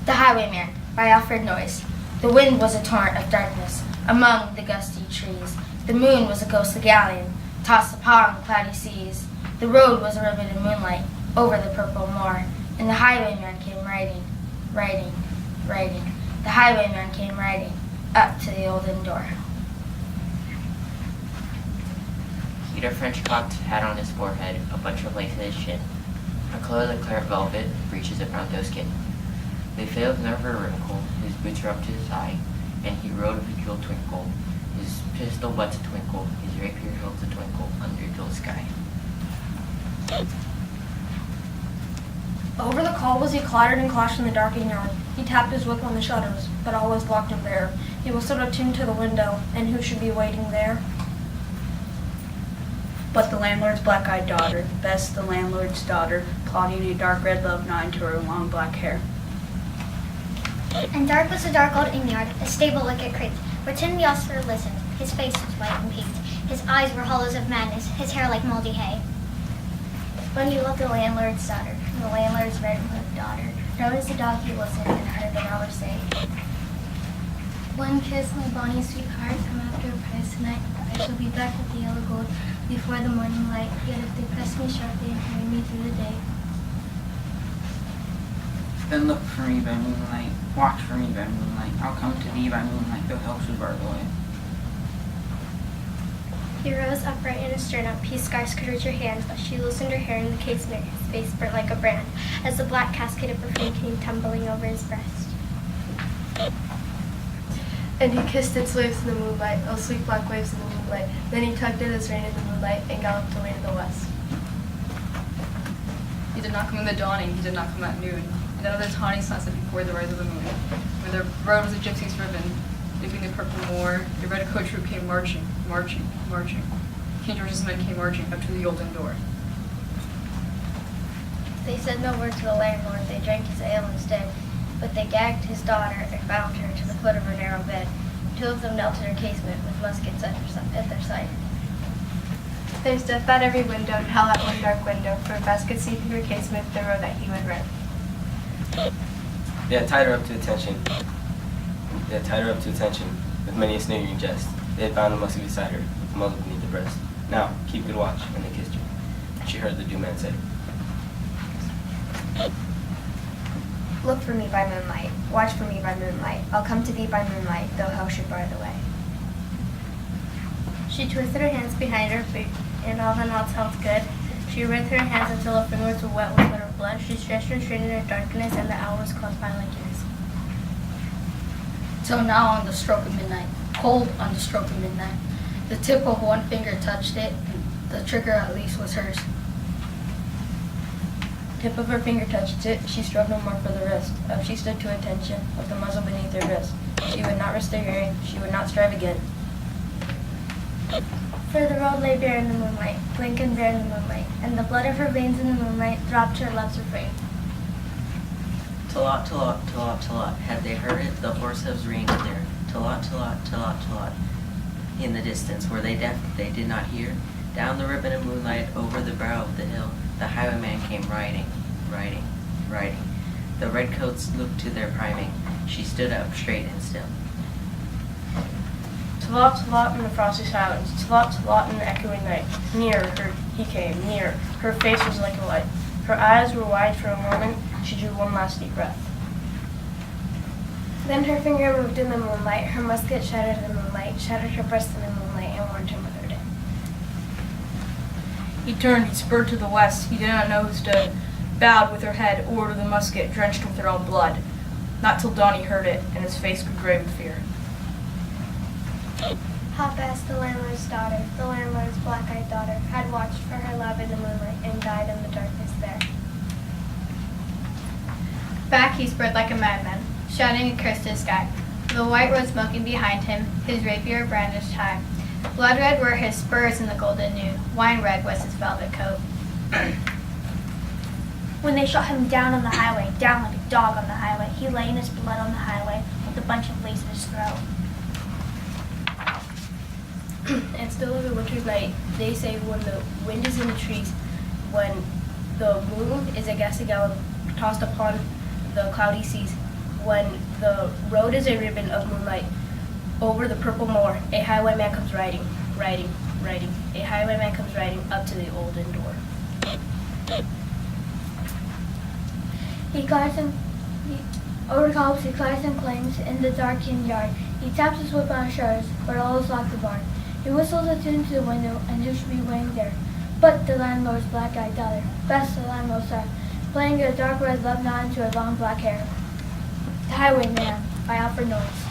The Highwayman, by Alfred Noyes. The wind was a torrent of darkness among the gusty trees. The moon was a ghostly galleon, tossed upon cloudy seas. The road was a ribbon of moonlight over the purple moor, and the highwayman came riding, riding, riding. The highwayman came riding up to the old inn door. He'd a French cocked hat on his forehead, a bunch of lace at his chin, a clothes of claret velvet, breeches of brown doeskin. They failed never a wrinkle, his boots were up to his thigh, and he rode with a jeweled twinkle. His pistol butts a twinkle, his rapier hilts a twinkle under a jeweled sky. Over the call was he clattered and clashed in the darkened yard. He tapped his whip on the shutters, but all was locked and bare. He was stood attuned to the window, and who should be waiting there? But the landlord's black-eyed daughter, Bess, the landlord's daughter, plotting a dark red love knot into her long black hair. And dark was the dark old inn yard, a stable like a crate, where Tim the ostler listened. His face was white and peaked, his eyes were hollows of madness, his hair like moldy hay. But he loved the landlord's daughter, and the landlord's red-hooded daughter. Nor was the dog he listened and heard the robber say, "One kiss, my bonny sweetheart, come after a prize tonight. I shall be back with the yellow gold before the morning light. Yet if they press me sharply and hurry me through the day." Then look for me by moonlight, watch for me by moonlight. I'll come to thee by moonlight, though hell should bar the way. He rose upright in his stirrup. He scarce could reach her hands, but she loosened her hair in the casement. His face burnt like a brand, as the black casket of perfume came tumbling over his breast. And he kissed its waves in the moonlight, oh sweet black waves in the moonlight. Then he tugged at his rein in the moonlight and galloped away to the west. He did not come in the dawning, he did not come at noon. And out of the tawny sunset before the rise of the moon, when the road was a gypsy's ribbon, leaving the purple moor, the red coach troop came marching, marching, marching. King George's men came marching up to the old inn door. They said no word to the landlord, they drank his ale instead, but they gagged his daughter and bound her to the foot of her narrow bed. Two of them knelt at her casement with muskets at their side. There's death at every window and hell at one dark window, for Bess could see through her casement the road that he would run. They had tied her up to attention. With many a sneering jest. They had bound a musket beside her, with the muzzle beneath the breast. Now, keep good watch, and they kissed her. She heard the due man say, Look for me by moonlight, watch for me by moonlight. I'll come to thee by moonlight, though hell should bar the way. She twisted her hands behind her feet, and all the knots held good. She writhed her hands until her fingers were wet with bitter blood. She stretched and strained in her darkness, and the hours closed by like years. So now on the stroke of midnight, cold on the stroke of midnight, the tip of one finger touched it, and the trigger at least was hers. Tip of her finger touched it, she strove no more for the wrist. Up she stood to attention, with the muzzle beneath her wrist. She would not risk the hearing, she would not strive again. For the road lay bare in the moonlight, blank and bare in the moonlight, and the blood of her veins in the moonlight throbbed to her love's refrain. Talot, talot, talot, talot. Had they heard it, the horse hoofs ringed there. Talot, talot, talot, talot. In the distance, were they deaf? They did not hear. Down the ribbon of moonlight, over the brow of the hill, the highwayman came riding, riding, riding. The redcoats looked to their priming. She stood up straight and still. Tlot, tlot in the frosty silence, tlot, tlot in the echoing night. Nearer her he came, nearer. Her face was like a light. Her eyes were wide for a moment. She drew one last deep breath. Then her finger moved in the moonlight, her musket shattered in the moonlight, shattered her breast in the moonlight, and warned him with her death. He turned, he spurred to the west. He did not know who stood, bowed with her head over the musket, drenched with her own blood. Not till dawn he heard it, and his face grew gray with fear. How Bess, the landlord's daughter, the landlord's black-eyed daughter, had watched for her love in the moonlight and died in the darkness there. Back he spurred like a madman, shouting a curse to the sky. The white road smoking behind him, his rapier brandished high. Blood red were his spurs in the golden noon, wine red was his velvet coat. When they shot him down on the highway, down like a dog on the highway, he lay in his blood on the highway with a bunch of lace in his throat. And still of a winter's night, they say when the wind is in the trees, when the moon is a gassy gallon tossed upon the cloudy seas, When the road is a ribbon of moonlight over the purple moor, a highwayman comes riding, riding, riding. A highwayman comes riding up to the olden door. He climbs and over cobbles, he climbs and clings in the darkened yard. He taps his whip on the shutters, but all is locked the barn. He whistles a tune to the window, and who should be waiting there but the landlord's black-eyed daughter, Bess, the landlord's son, playing a dark red love knot into her long black hair. The Highwayman by Alfred Noyes.